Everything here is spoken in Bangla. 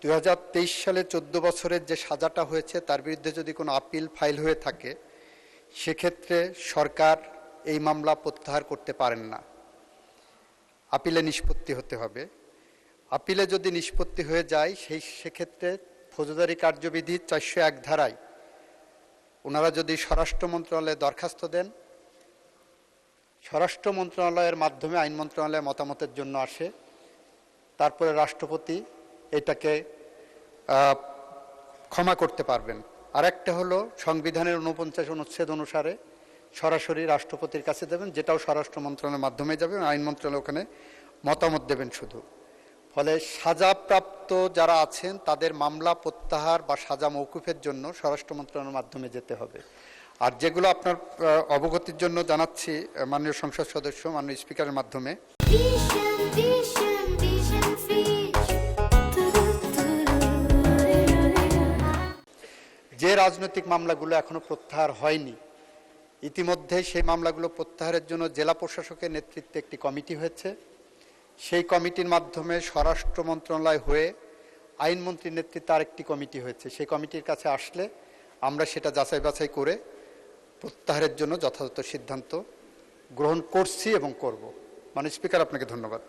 2023 সালে 14 বছরের যে সাজাটা হয়েছে তার বিরুদ্ধে যদি কোনো আপিল ফাইল হয়ে থাকে সেক্ষেত্রে সরকার এই মামলা প্রত্যাহার করতে পারেন না। আপিলে নিষ্পত্তি হতে হবে। আপিলে যদি নিষ্পত্তি হয়ে যায় সেক্ষেত্রে ফৌজদারি কার্যবিধি 401 ধারায় ওনারা যদি স্বরাষ্ট্র মন্ত্রণালয়ে দরখাস্ত দেন, স্বরাষ্ট্র মন্ত্রণালয়ের মাধ্যমে আইন মন্ত্রণালয়ে মতামতের জন্য আসে, তারপরে রাষ্ট্রপতি এটাকে ক্ষমা করতে পারবেন। আরেকটা হলো সংবিধানের 49 অনুচ্ছেদ অনুসারে সরাসরি রাষ্ট্রপতির কাছে দেবেন, যেটাও স্বরাষ্ট্র মন্ত্রণালয়ের মাধ্যমে যাবে, আইন মন্ত্রণালয় ওখানে মতামত দেবেন শুধু। ফলে সাজাপ্রাপ্ত যারা আছেন তাদের মামলা প্রত্যাহার বা সাজা মওকুফের জন্য স্বরাষ্ট্র মন্ত্রণালয়ের মাধ্যমে যেতে হবে। আর যেগুলো আপনার অবগতির জন্য জানাচ্ছি মাননীয় সংসদ সদস্য, মাননীয় স্পিকারের মাধ্যমে, যে রাজনৈতিক মামলাগুলো এখনো প্রত্যাহার হয়নি, ইতিমধ্যে সেই মামলাগুলো প্রত্যাহারের জন্য জেলা প্রশাসকের নেতৃত্বে একটি কমিটি হয়েছে। সেই কমিটির মাধ্যমে স্বরাষ্ট্র মন্ত্রণালয় হয়ে আইনমন্ত্রীর নেতৃত্বে আরেকটি কমিটি হয়েছে। সেই কমিটির কাছে আসলে আমরা সেটা যাচাই বাছাই করে প্রত্যাহারের জন্য যথাযথ সিদ্ধান্ত গ্রহণ করছি এবং করব। মাননীয় স্পিকার, আপনাকে ধন্যবাদ।